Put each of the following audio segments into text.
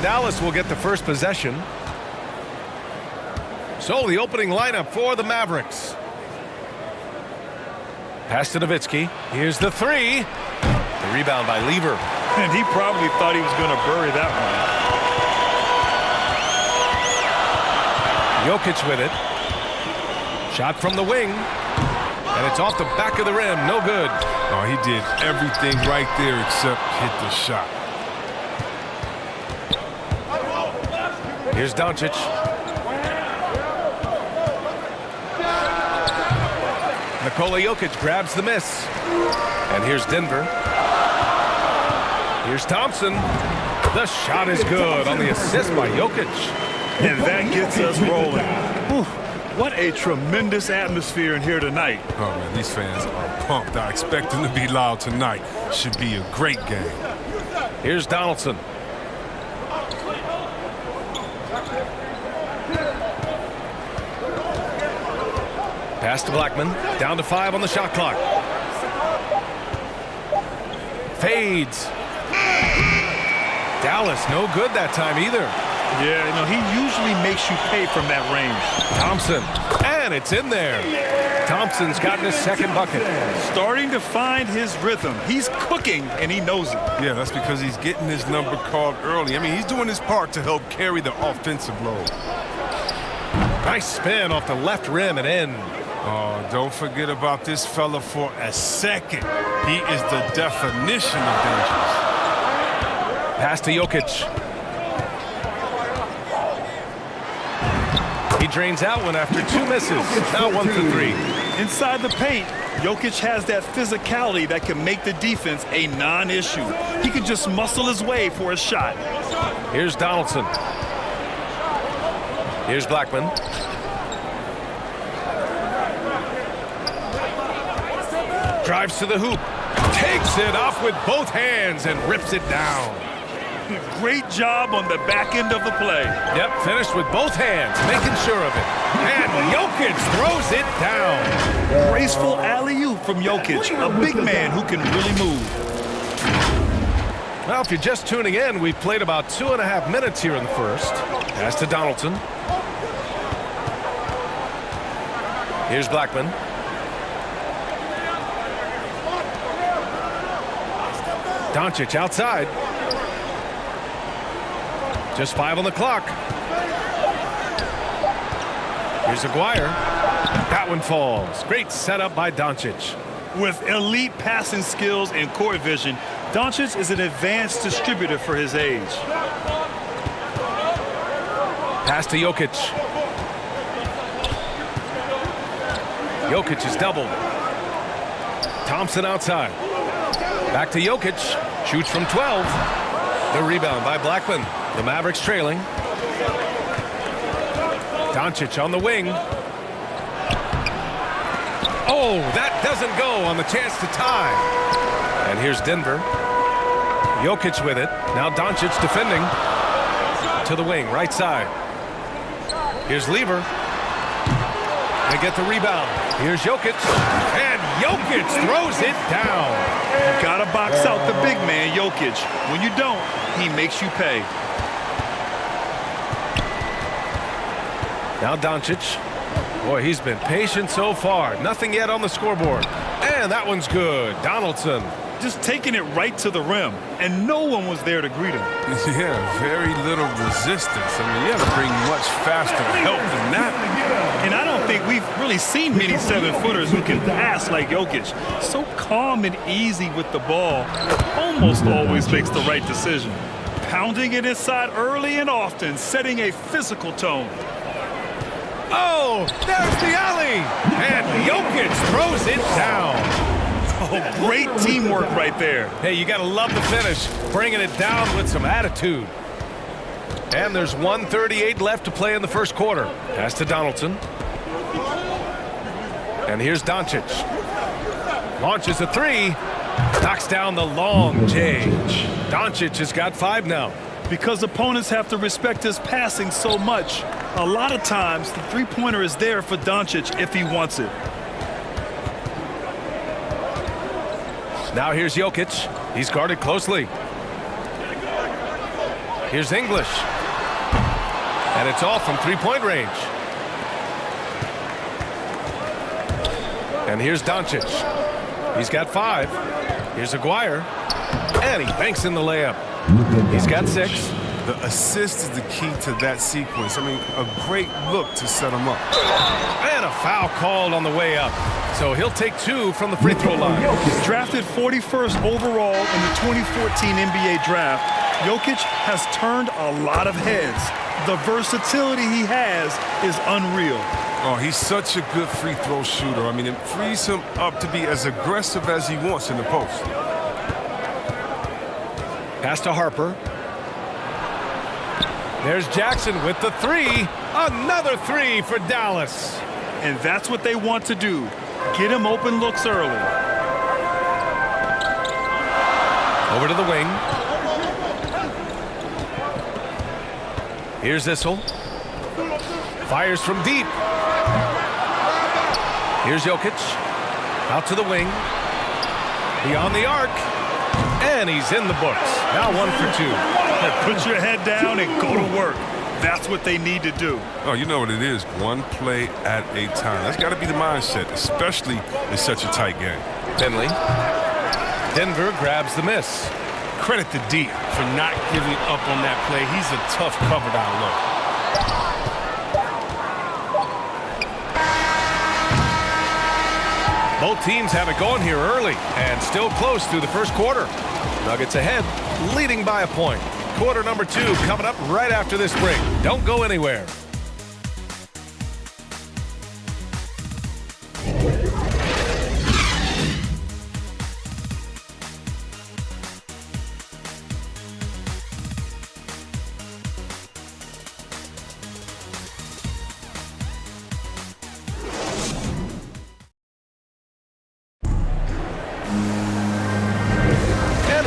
Dallas will get the first possession. So the opening lineup for the Mavericks. Pass to Nowitzki. Here's the three. The rebound by Lever. And he probably thought he was going to bury that one. Jokic with it. Shot from the wing. And it's off the back of the rim. No good. Oh, he did everything right there except hit the shot. Here's Doncic. Nikola Jokic grabs the miss. And here's Denver. Here's Thompson. The shot is good on the assist by Jokic. And that gets us rolling. Whew, what a tremendous atmosphere in here tonight. Oh, man, these fans are pumped. I expect them to be loud tonight. Should be a great game. Here's Donaldson. Pass to Blackman. Down to 5 on the shot clock. Fades. Dallas no good that time either. Yeah, you know, he usually makes you pay from that range. Thompson. And it's in there. Thompson's gotten his second bucket. Starting to find his rhythm. He's cooking, and he knows it. Yeah, that's because he's getting his number called early. I mean, he's doing his part to help carry the offensive load. Nice spin off the left rim and in. Oh, don't forget about this fella for a second. He is the definition of dangerous. Pass to Jokic. He drains out one after 2 misses. Now 1 for 3. Inside the paint, Jokic has that physicality that can make the defense a non-issue. He can just muscle his way for a shot. Here's Donaldson. Here's Blackman. Drives to the hoop. Takes it off with both hands and rips it down. Great job on the back end of the play. Yep, finished with both hands, making sure of it. And Jokic throws it down. Graceful alley-oop from Jokic, a big man who can really move. Well, if you're just tuning in, we've played about 2.5 minutes here in the first. Pass to Donaldson. Here's Blackman. Doncic outside. Just 5 on the clock. Here's Aguirre. That one falls. Great setup by Doncic. With elite passing skills and court vision, Doncic is an advanced distributor for his age. Pass to Jokic. Jokic is doubled. Thompson outside. Back to Jokic. Shoots from 12. The rebound by Blackman. The Mavericks trailing. Doncic on the wing. Oh, that doesn't go on the chance to tie. And here's Denver. Jokic with it. Now Doncic defending. To the wing, right side. Here's Lever. They get the rebound. Here's Jokic. And Jokic throws it down. You gotta box out the big man, Jokic. When you don't, he makes you pay. Now Doncic. Boy, he's been patient so far. Nothing yet on the scoreboard. And that one's good. Donaldson. Just taking it right to the rim, and no one was there to greet him. Yeah, very little resistance. I mean, you have to bring much faster help than that. And I don't think we've really seen many 7-footers who can pass like Jokic. So calm and easy with the ball. Almost always makes the right decision. Pounding it inside early and often, setting a physical tone. Oh, there's the alley. And Jokic throws it down. Oh, great teamwork right there. Hey, you got to love the finish. Bringing it down with some attitude. And there's 1:38 left to play in the first quarter. Pass to Donaldson. And here's Doncic. Launches a three. Knocks down the long J. Doncic has got 5 now. Because opponents have to respect his passing so much, a lot of times the three-pointer is there for Doncic if he wants it. Now here's Jokic. He's guarded closely. Here's English. And it's all from three-point range. And here's Doncic. He's got 5. Here's Aguirre. And he banks in the layup. He's got 6. The assist is the key to that sequence. I mean, a great look to set him up. And a foul called on the way up. So he'll take 2 from the free throw line. Drafted 41st overall in the 2014 NBA draft, Jokic has turned a lot of heads. The versatility he has is unreal. Oh, he's such a good free throw shooter. I mean, it frees him up to be as aggressive as he wants in the post. Pass to Harper. There's Jackson with the 3. Another 3 for Dallas. And that's what they want to do. Get him open looks early. Over to the wing. Here's Issel. Fires from deep. Here's Jokic. Out to the wing. Beyond the arc. And he's in the books. Now 1 for 2. Put your head down and go to work. That's what they need to do. Oh, you know what it is. One play at a time. That's got to be the mindset, especially in such a tight game. Finley. Denver grabs the miss. Credit to D for not giving up on that play. He's a tough cover down low. Both teams have it going here early and still close through the first quarter. Nuggets ahead, leading by a point. Quarter number 2 coming up right after this break. Don't go anywhere.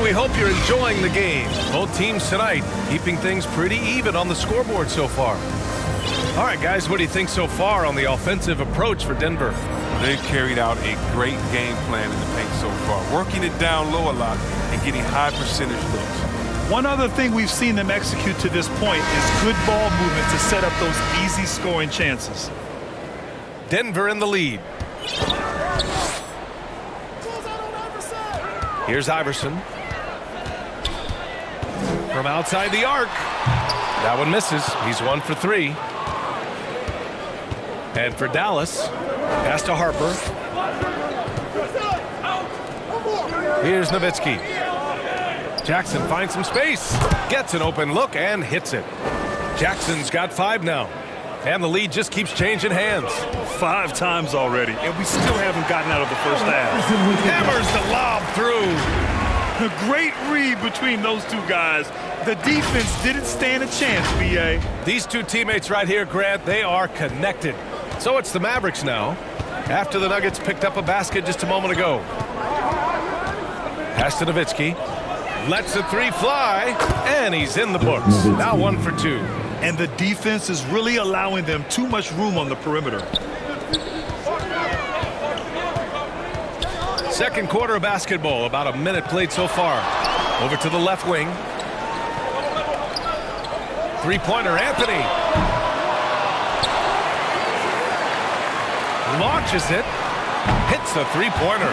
We hope you're enjoying the game. Both teams tonight keeping things pretty even on the scoreboard so far. All right, guys, what do you think so far on the offensive approach for Denver? They've carried out a great game plan in the paint so far, working it down low a lot and getting high percentage looks. One other thing we've seen them execute to this point is good ball movement to set up those easy scoring chances. Denver in the lead. Here's Iverson. From outside the arc. That one misses. He's 1 for 3. And for Dallas, pass to Harper. Here's Nowitzki. Jackson finds some space. Gets an open look and hits it. Jackson's got 5 now. And the lead just keeps changing hands. 5 times already, and we still haven't gotten out of the first half. Hammers the lob through. A great read between those two guys. The defense didn't stand a chance, B.A. These two teammates right here, Grant, they are connected. So it's the Mavericks now, after the Nuggets picked up a basket just a moment ago. Pass to Nowitzki. Lets the 3 fly, and he's in the books. Now 1 for 2. And the defense is really allowing them too much room on the perimeter. Second quarter of basketball, about a minute played so far. Over to the left wing. Three-pointer, Anthony. Launches it. Hits the three-pointer.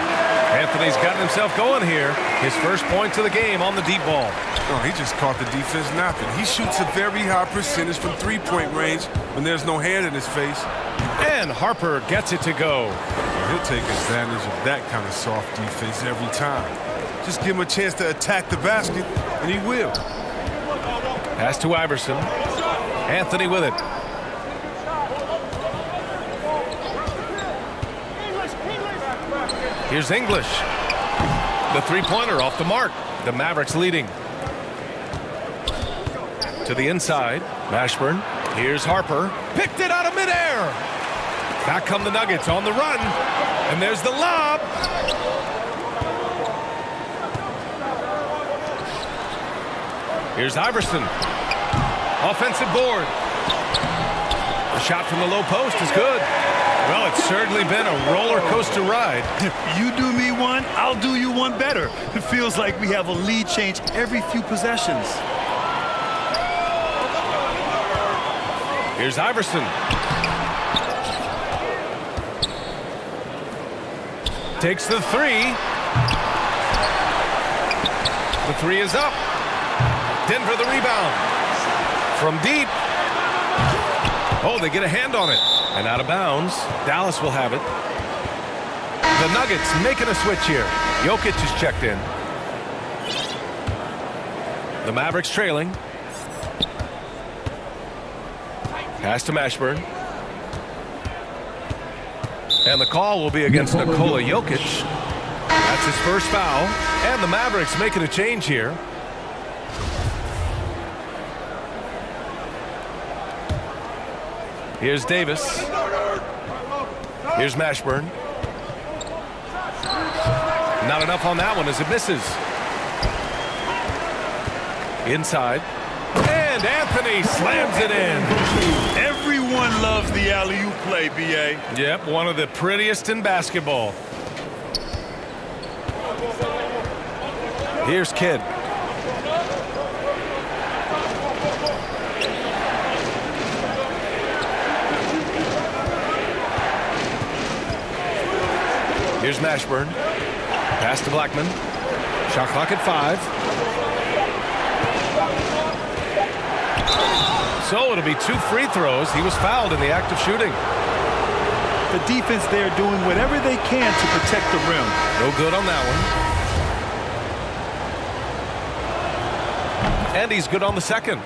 Anthony's gotten himself going here. His first points of the game on the deep ball. Oh, he just caught the defense napping. He shoots a very high percentage from three-point range when there's no hand in his face. And Harper gets it to go. He'll take advantage of that kind of soft defense every time. Just give him a chance to attack the basket, and he will. Pass to Iverson. Anthony with it. Here's English. The three-pointer off the mark. The Mavericks leading. To the inside. Mashburn. Here's Harper. Picked it out of midair. Back come the Nuggets on the run. And there's the lob. Here's Iverson. Offensive board. A shot from the low post is good. Well, it's certainly been a roller coaster ride. You do me one, I'll do you one better. It feels like we have a lead change every few possessions. Here's Iverson. Takes the three. The three is up. Denver the rebound. From deep. Oh, they get a hand on it. And out of bounds. Dallas will have it. The Nuggets making a switch here. Jokic is checked in. The Mavericks trailing. Pass to Mashburn. And the call will be against Nikola Jokic. That's his first foul. And the Mavericks making a change here. Here's Davis. Here's Mashburn. Not enough on that one as it misses. Inside. And Anthony slams it in. Everyone loves the alley-oop play, B.A. Yep, one of the prettiest in basketball. Here's Kidd. Here's Mashburn. Pass to Blackman. Shot clock at 5. So it'll be 2 free throws. He was fouled in the act of shooting. The defense there doing whatever they can to protect the rim. No good on that one. And he's good on the second.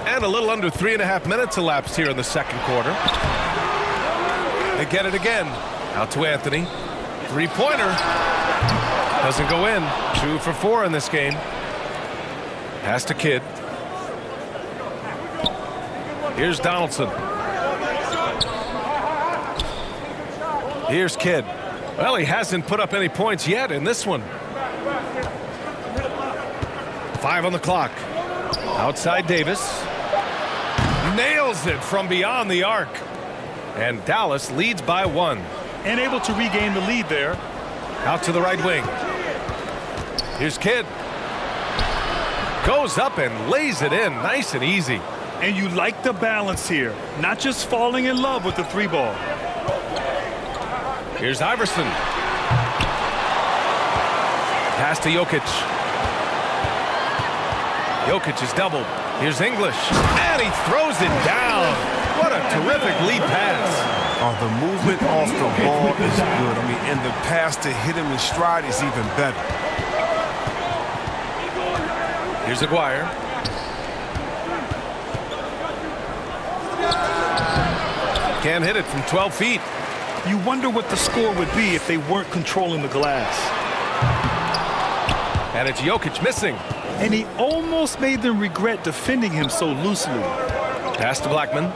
And a little under 3.5 minutes elapsed here in the second quarter. They get it again. Out to Anthony. Three-pointer. Doesn't go in. 2 for 4 in this game. Pass to Kidd. Here's Donaldson. Here's Kidd. Well, he hasn't put up any points yet in this one. 5 on the clock. Outside Davis. Nails it from beyond the arc. And Dallas leads by 1. And able to regain the lead there. Out to the right wing. Here's Kidd. Goes up and lays it in nice and easy. And you like the balance here. Not just falling in love with the 3-ball. Here's Iverson. Pass to Jokic. Jokic is doubled. Here's English. And he throws it down. What a terrific lead pass. Oh, the movement off the ball is good. I mean, and the pass to hit him in stride is even better. Here's Aguirre. Can't hit it from 12 feet. You wonder what the score would be if they weren't controlling the glass. And it's Jokic missing. And he almost made them regret defending him so loosely. Pass to Blackman.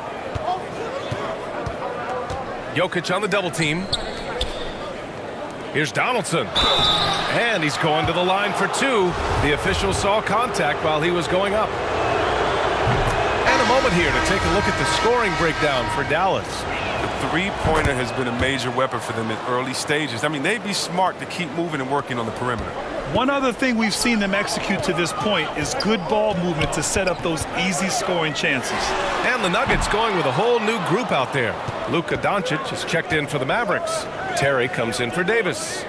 Jokic on the double team. Here's Donaldson. And he's going to the line for 2. The official saw contact while he was going up. And a moment here to take a look at the scoring breakdown for Dallas. The three-pointer has been a major weapon for them in early stages. I mean, they'd be smart to keep moving and working on the perimeter. One other thing we've seen them execute to this point is good ball movement to set up those easy scoring chances. And the Nuggets going with a whole new group out there. Luka Doncic is checked in for the Mavericks. Terry comes in for Davis.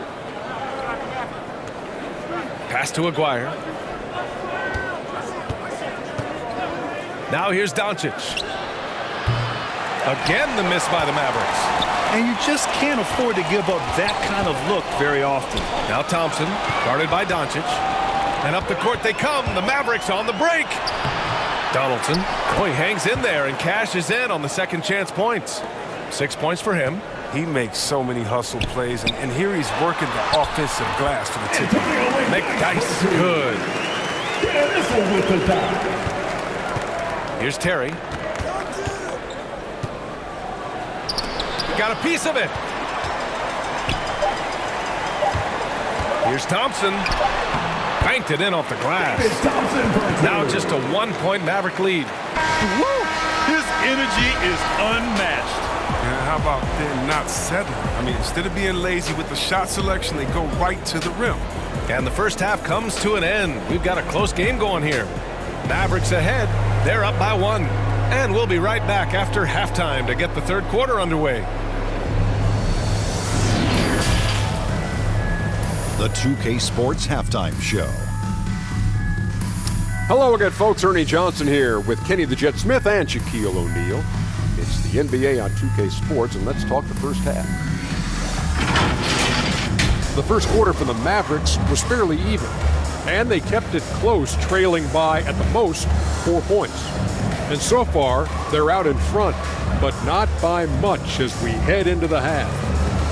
Pass to Aguirre. Now here's Doncic. Again the miss by the Mavericks. And you just can't afford to give up that kind of look very often. Now Thompson, guarded by Doncic. And up the court they come. The Mavericks on the break. Donaldson. Oh, he hangs in there and cashes in on the second chance points. 6 points for him. He makes so many hustle plays, and here he's working the offensive glass for the tip. McDyess, good. Here's Terry. Got a piece of it. Here's Thompson. Banked it in off the glass. Now just a 1-point Maverick lead. Woo! His energy is unmatched. And how about them not settling? I mean, instead of being lazy with the shot selection, they go right to the rim. And the first half comes to an end. We've got a close game going here. Mavericks ahead. They're up by 1. And we'll be right back after halftime to get the third quarter underway. The 2K Sports Halftime Show. Hello again, folks. Ernie Johnson here with Kenny the Jet Smith and Shaquille O'Neal. It's the NBA on 2K Sports, and let's talk the first half. The first quarter for the Mavericks was fairly even, and they kept it close, trailing by, at the most, 4 points. And so far, they're out in front, but not by much as we head into the half.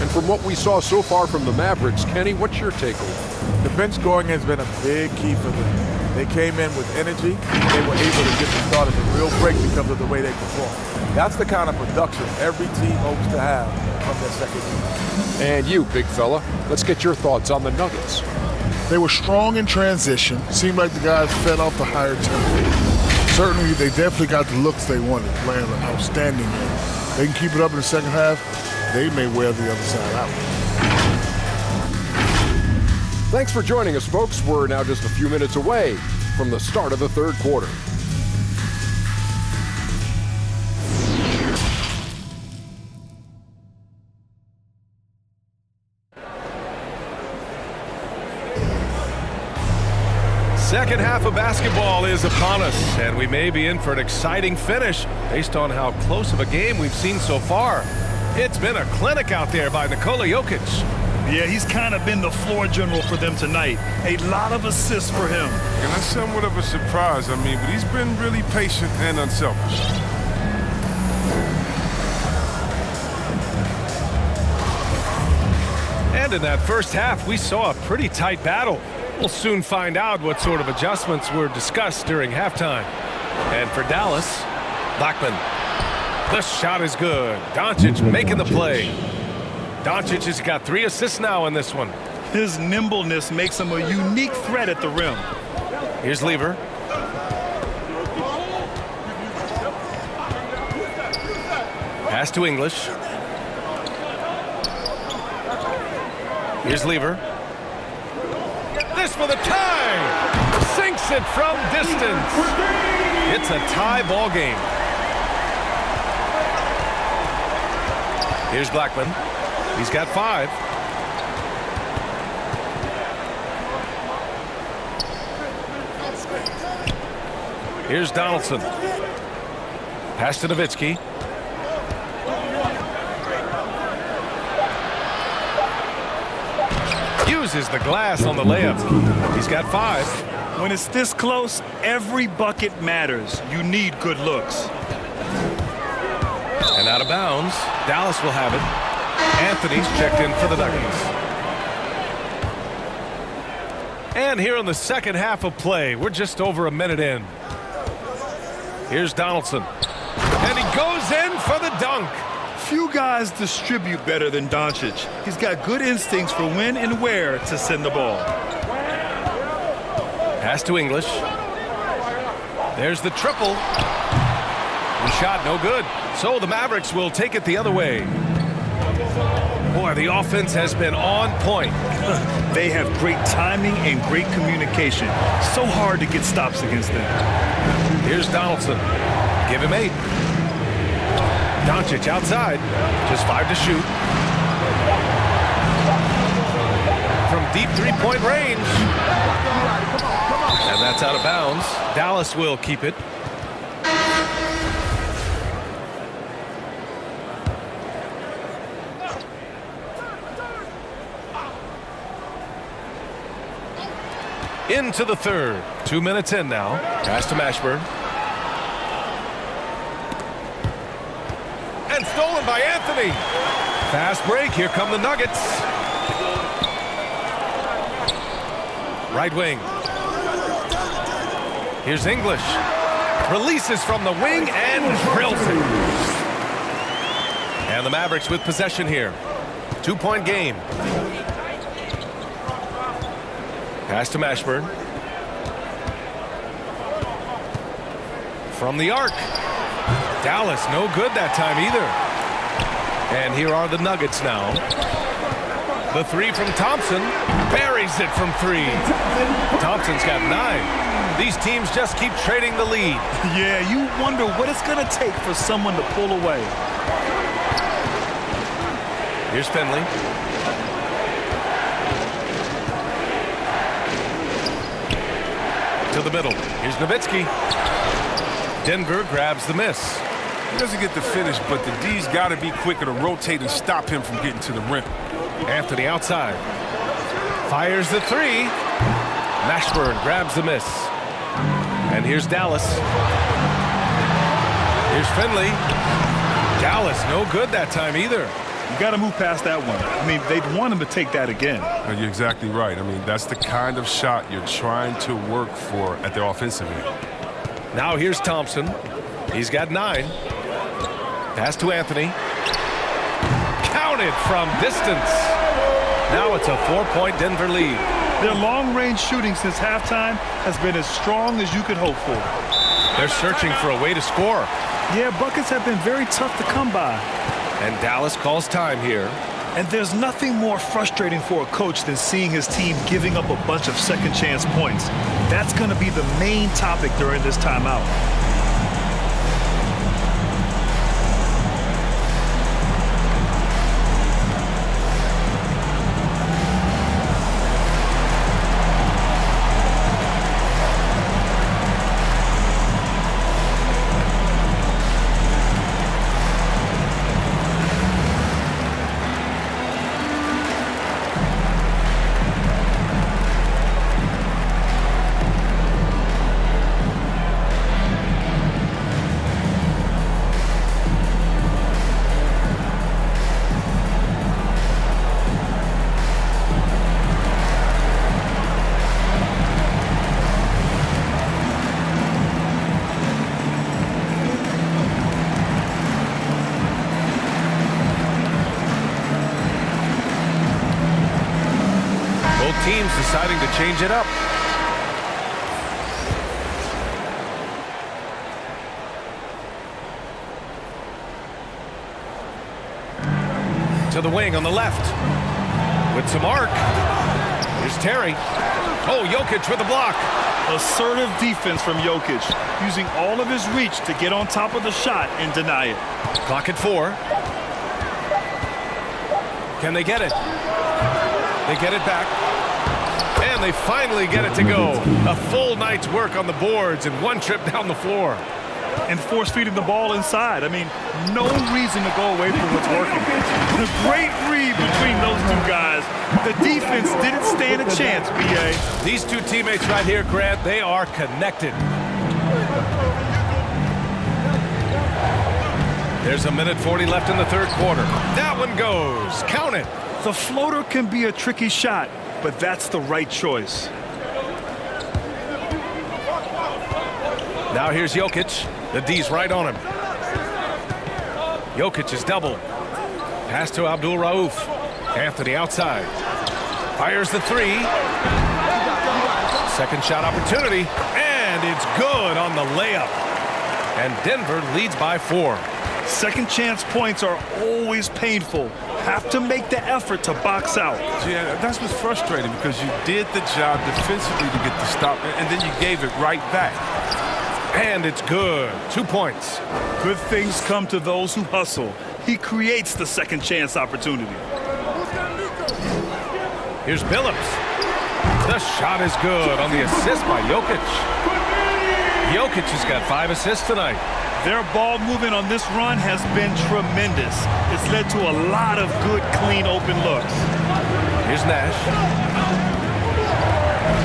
And from what we saw so far from the Mavericks, Kenny, what's your takeaway? The bench scoring has been a big key for them. They came in with energy. They were able to get the start of a real break because of the way they performed. That's the kind of production every team hopes to have from their second unit. And you, big fella, let's get your thoughts on the Nuggets. They were strong in transition. Seemed like the guys fed off the higher tempo. Certainly, they definitely got the looks they wanted, playing an outstanding game. They can keep it up in the second half. They may wear the other side out. Thanks for joining us, folks. We're now just a few minutes away from the start of the third quarter. Second half of basketball is upon us, and we may be in for an exciting finish based on how close of a game we've seen so far. It's been a clinic out there by Nikola Jokic. Yeah, he's kind of been the floor general for them tonight. A lot of assists for him. And that's somewhat of a surprise, but he's been really patient and unselfish. And in that first half, we saw a pretty tight battle. We'll soon find out what sort of adjustments were discussed during halftime. And for Dallas, Blackman. The shot is good. Doncic making the play. Doncic has got 3 assists now in this one. His nimbleness makes him a unique threat at the rim. Here's Lever. Pass to English. Here's Lever. This for the tie. Sinks it from distance. It's a tie ball game. Here's Blackman. He's got 5. Here's Donaldson. Pass to Nowitzki. Uses the glass on the layup. He's got 5. When it's this close, every bucket matters. You need good looks. And out of bounds, Dallas will have it. Anthony's checked in for the Nuggets. And here in the second half of play, we're just over a minute in. Here's Donaldson. And he goes in for the dunk. Few guys distribute better than Doncic. He's got good instincts for when and where to send the ball. Pass to English. There's the triple. The shot no good. So the Mavericks will take it the other way. Boy, the offense has been on point. They have great timing and great communication. So hard to get stops against them. Here's Donaldson. Give him 8. Doncic outside. Just 5 to shoot. From deep three-point range. And that's out of bounds. Dallas will keep it. Into the third. 2 minutes in now. Pass to Mashburn. And stolen by Anthony. Fast break. Here come the Nuggets. Right wing. Here's English. Releases from the wing and drills it. And the Mavericks with possession here. 2-point game. Pass to Mashburn. From the arc. Dallas no good that time either. And here are the Nuggets now. The three from Thompson. Buries it from 3. Thompson's got 9. These teams just keep trading the lead. Yeah, you wonder what it's going to take for someone to pull away. Here's Finley. To the middle. Here's Nowitzki. Denver grabs the miss. He doesn't get the finish, but the D's got to be quicker to rotate and stop him from getting to the rim. Anthony outside. Fires the 3. Mashburn grabs the miss. And here's Dallas. Here's Finley. Dallas no good that time either. You got to move past that one. I mean, they'd want him to take that again. You're exactly right. I mean, that's the kind of shot you're trying to work for at the offensive end. Now here's Thompson. He's got 9. Pass to Anthony. Counted from distance. Now it's a 4-point Denver lead. Their long-range shooting since halftime has been as strong as you could hope for. They're searching for a way to score. Yeah, buckets have been very tough to come by. And Dallas calls time here. And there's nothing more frustrating for a coach than seeing his team giving up a bunch of second-chance points. That's going to be the main topic during this timeout. Teams deciding to change it up. To the wing on the left. With some arc. Here's Terry. Oh, Jokic with a block. Assertive defense from Jokic, using all of his reach to get on top of the shot and deny it. Clock at 4. Can they get it? They get it back. And they finally get it to go. A full night's work on the boards and one trip down the floor. And force feeding the ball inside. I mean, no reason to go away from what's working. The great read between those two guys. The defense didn't stand a chance, B.A. These two teammates right here, Grant, they are connected. There's 1:40 left in the third quarter. That one goes. Count it. The floater can be a tricky shot, but that's the right choice. Now here's Jokic. The D's right on him. Jokic is double. Pass to Abdul Rauf. Anthony outside. Fires the 3. Second shot opportunity. And it's good on the layup. And Denver leads by 4. Second chance points are always painful. Have to make the effort to box out. Yeah, that's what's frustrating because you did the job defensively to get the stop, and then you gave it right back. And it's good. 2 points. Good things come to those who hustle. He creates the second chance opportunity. Here's Billups. The shot is good on the assist by Jokic. Jokic has got 5 assists tonight. Their ball movement on this run has been tremendous. It's led to a lot of good, clean, open looks. Here's Nash.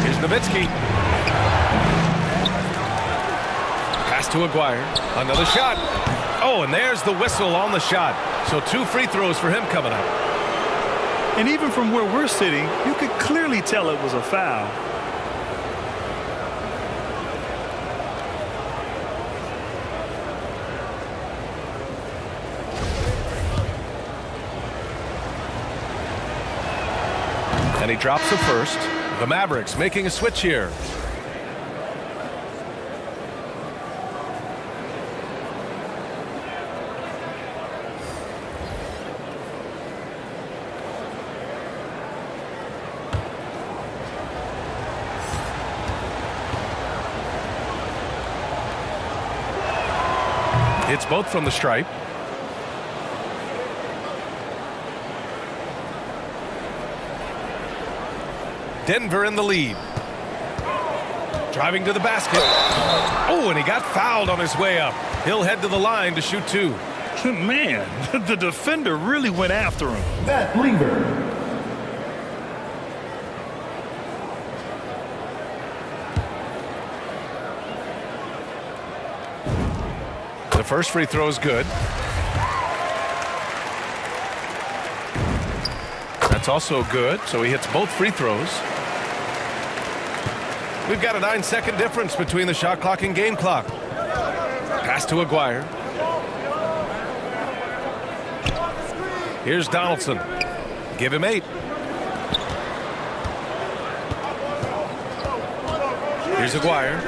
Here's Nowitzki. Pass to Aguirre. Another shot. Oh, and there's the whistle on the shot. So 2 free throws for him coming up. And even from where we're sitting, you could clearly tell it was a foul. And he drops the first. The Mavericks making a switch here. Hits both from the stripe. Denver in the lead. Driving to the basket. Oh, and he got fouled on his way up. He'll head to the line to shoot 2. Man, the defender really went after him. That leader. The first free throw is good. That's also good, so he hits both free throws. We've got a 9-second difference between the shot clock and game clock. Pass to Aguirre. Here's Donaldson. Give him 8. Here's Aguirre.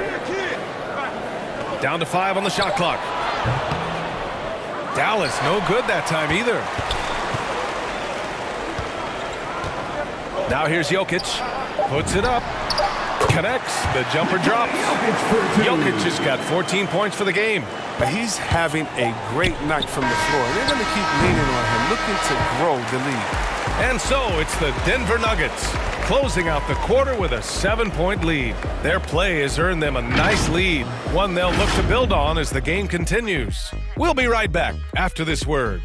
Down to 5 on the shot clock. Dallas, no good that time either. Now here's Jokic. Puts it up. Connects. The jumper drops. Jokic just got 14 points for the game. But he's having a great night from the floor. They're going to keep leaning on him, looking to grow the lead. And so it's the Denver Nuggets closing out the quarter with a 7-point lead. Their play has earned them a nice lead, one they'll look to build on as the game continues. We'll be right back after this word.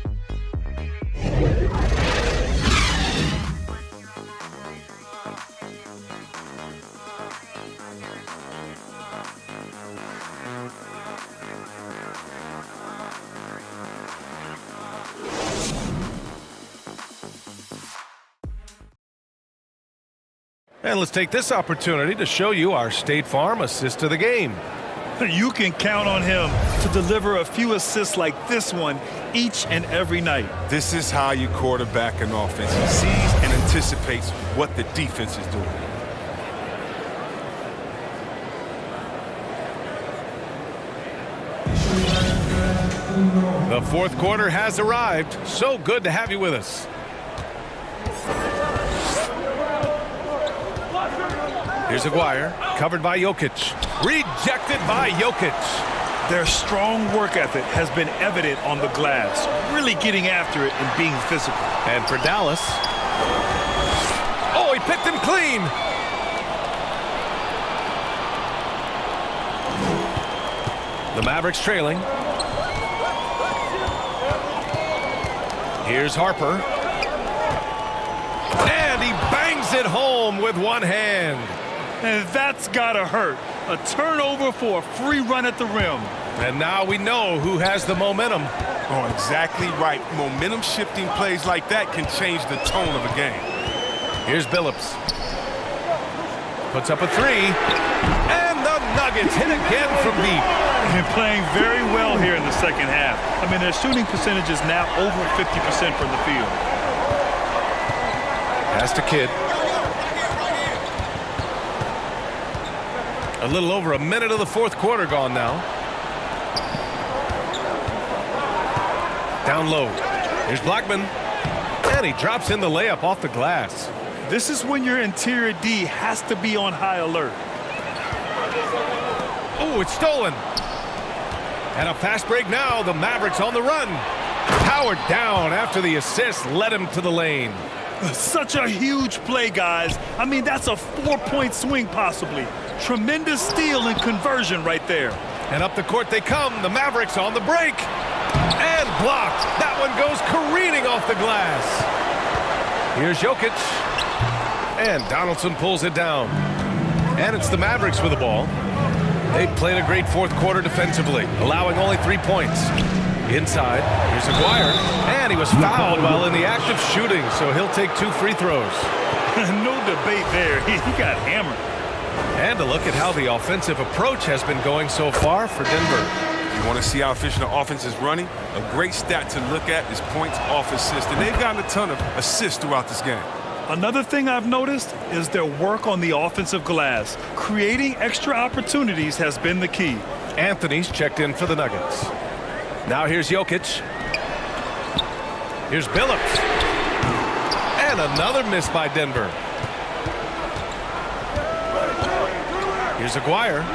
And let's take this opportunity to show you our State Farm assist of the game. You can count on him to deliver a few assists like this one each and every night. This is how you quarterback an offense. He sees and anticipates what the defense is doing. The fourth quarter has arrived. So good to have you with us. Here's Aguirre, covered by Jokic. Rejected by Jokic. Their strong work ethic has been evident on the glass, really getting after it and being physical. And for Dallas. Oh, he picked him clean. The Mavericks trailing. Here's Harper. And he bangs it home with one hand. And that's gotta hurt. A turnover for a free run at the rim. And now we know who has the momentum. Oh, exactly right. Momentum shifting plays like that can change the tone of a game. Here's Billups. Puts up a 3. And the Nuggets hit again from deep. They're playing very well here in the second half. I mean, their shooting percentage is now over 50% from the field. Pass to Kidd. A little over a minute of the fourth quarter gone now. Down low. Here's Blackman. And he drops in the layup off the glass. This is when your interior D has to be on high alert. Oh, it's stolen. And a fast break now. The Mavericks on the run. Powered down after the assist led him to the lane. Such a huge play, guys. I mean, that's a 4-point swing possibly. Tremendous steal and conversion right there. And up the court they come. The Mavericks on the break. And blocked. That one goes careening off the glass. Here's Jokic. And Donaldson pulls it down. And it's the Mavericks with the ball. They played a great fourth quarter defensively, allowing only 3 points. Inside, here's Aguirre. And he was fouled while in the act of shooting, so he'll take 2 free throws. No debate there. He got hammered. And a look at how the offensive approach has been going so far for Denver. You want to see how efficient the offense is running? A great stat to look at is points off assists, and they've gotten a ton of assists throughout this game. Another thing I've noticed is their work on the offensive glass. Creating extra opportunities has been the key. Anthony's checked in for the Nuggets. Now here's Jokic. Here's Billups. And another miss by Denver. Here's Aguirre.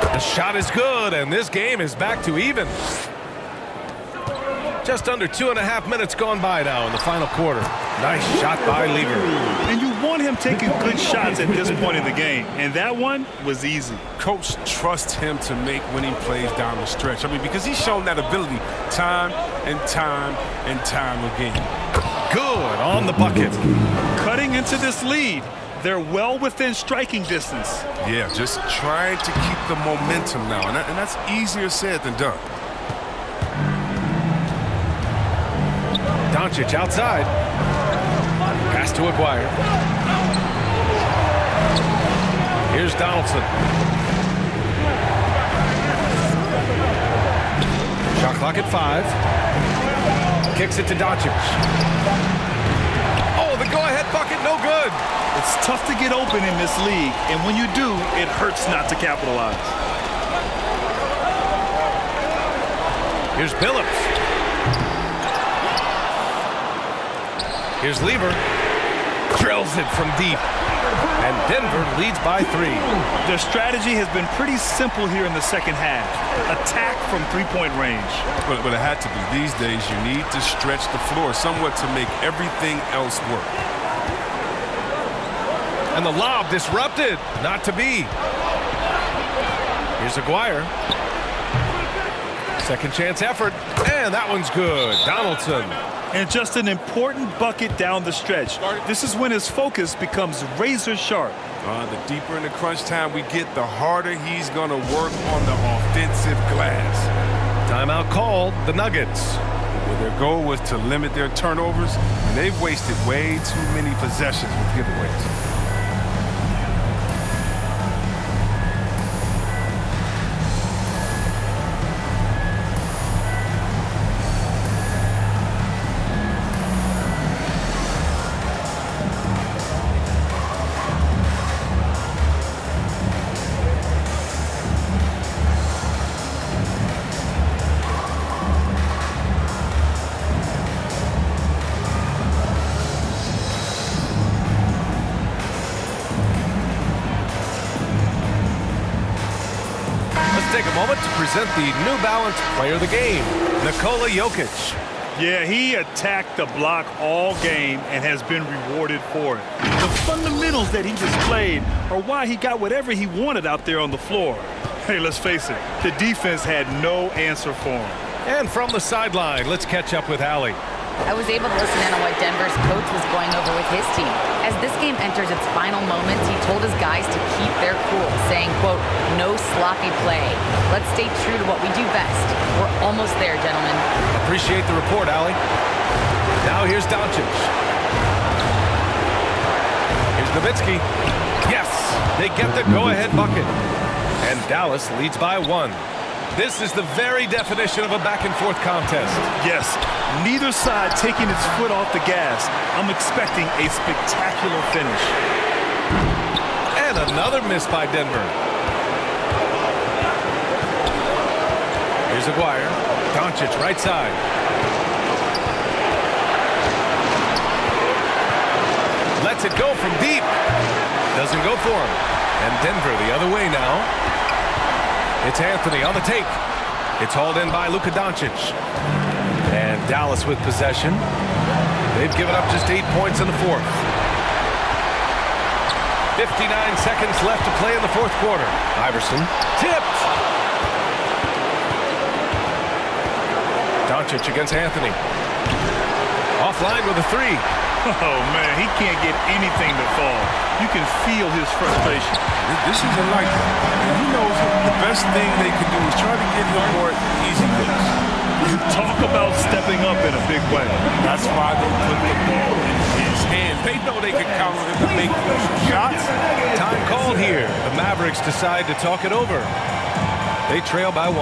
The shot is good, and this game is back to even. Just under 2.5 minutes gone by now in the final quarter. Nice shot by Lever. And you want him taking good shots at this point in the game. And that one was easy. Coach trusts him to make winning plays down the stretch. I mean, because he's shown that ability time and time and time again. Good on the bucket. Cutting into this lead. They're well within striking distance. Yeah, just trying to keep the momentum now. And that's easier said than done. Doncic outside. Pass to Aguirre. Here's Donaldson. Shot clock at 5. Kicks it to Doncic. Oh, the go-ahead bucket, no good. It's tough to get open in this league, and when you do, it hurts not to capitalize. Here's Billups. Here's Lever. Drills it from deep. And Denver leads by 3. Their strategy has been pretty simple here in the second half. Attack from three-point range. But it had to be. These days, you need to stretch the floor somewhat to make everything else work. And the lob disrupted. Not to be. Here's Aguirre. Second chance effort. And that one's good. Donaldson. And just an important bucket down the stretch. This is when his focus becomes razor sharp. The deeper in the crunch time we get, the harder he's going to work on the offensive glass. Timeout called. The Nuggets. Well, their goal was to limit their turnovers, and they've wasted way too many possessions with giveaways. Take a moment to present the New Balance Player of the Game, Nikola Jokic. Yeah, he attacked the block all game and has been rewarded for it. The fundamentals that he displayed are why he got whatever he wanted out there on the floor. Hey, let's face it, the defense had no answer for him. And from the sideline, let's catch up with Allie. I was able to listen in on what Denver's coach was going over with his team. As this game enters its final moments, he told his guys to keep their cool, saying, quote, no sloppy play. Let's stay true to what we do best. We're almost there, gentlemen. Appreciate the report, Allie. Now here's Doncic. Here's Nowitzki. Yes, they get the go-ahead bucket. And Dallas leads by 1. This is the very definition of a back-and-forth contest. Yes, neither side taking its foot off the gas. I'm expecting a spectacular finish. And another miss by Denver. Here's Aguirre. Doncic, right side. Lets it go from deep. Doesn't go for him. And Denver the other way now. It's Anthony on the take. It's hauled in by Luka Doncic. And Dallas with possession. They've given up just 8 points in the fourth. 59 seconds left to play in the fourth quarter. Iverson tipped. Doncic against Anthony. Offline with a 3. Oh, man, he can't get anything to fall. You can feel his frustration. This isn't like that. And he knows the best thing they can do is try to get him more easy looks. Talk about stepping up in a big way. That's why they put the ball in his hand. They know they can count on him to make those shots. Time called here. The Mavericks decide to talk it over. They trail by 1.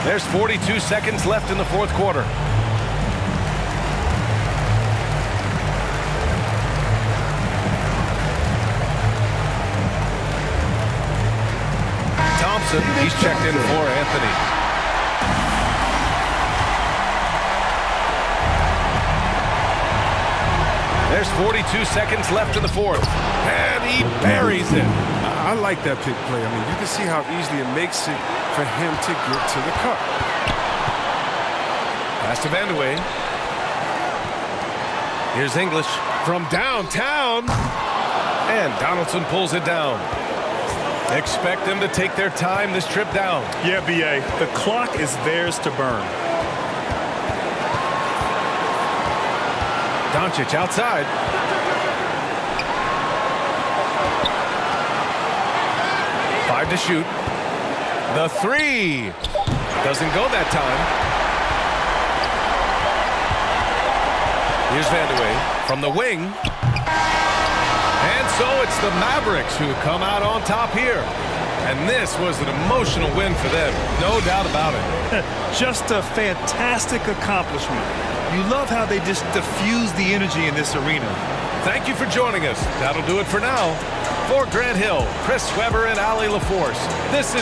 There's 42 seconds left in the fourth quarter. Thompson, he's checked in for Anthony. There's 42 seconds left in the fourth. And he buries it. I like that pick play. I mean, you can see how easily it makes it for him to get to the cup. Pass to Vandeweghe. Here's English from downtown. And Donaldson pulls it down. Expect them to take their time this trip down. Yeah, B.A., the clock is theirs to burn. Doncic outside. Five to shoot. The three. Doesn't go that time. Here's Vandeweghe from the wing. And so it's the Mavericks who come out on top here. And this was an emotional win for them. No doubt about it. Just a fantastic accomplishment. You love how they just diffuse the energy in this arena. Thank you for joining us. That'll do it for now. For Grant Hill, Chris Webber, and Allie LaForce, this is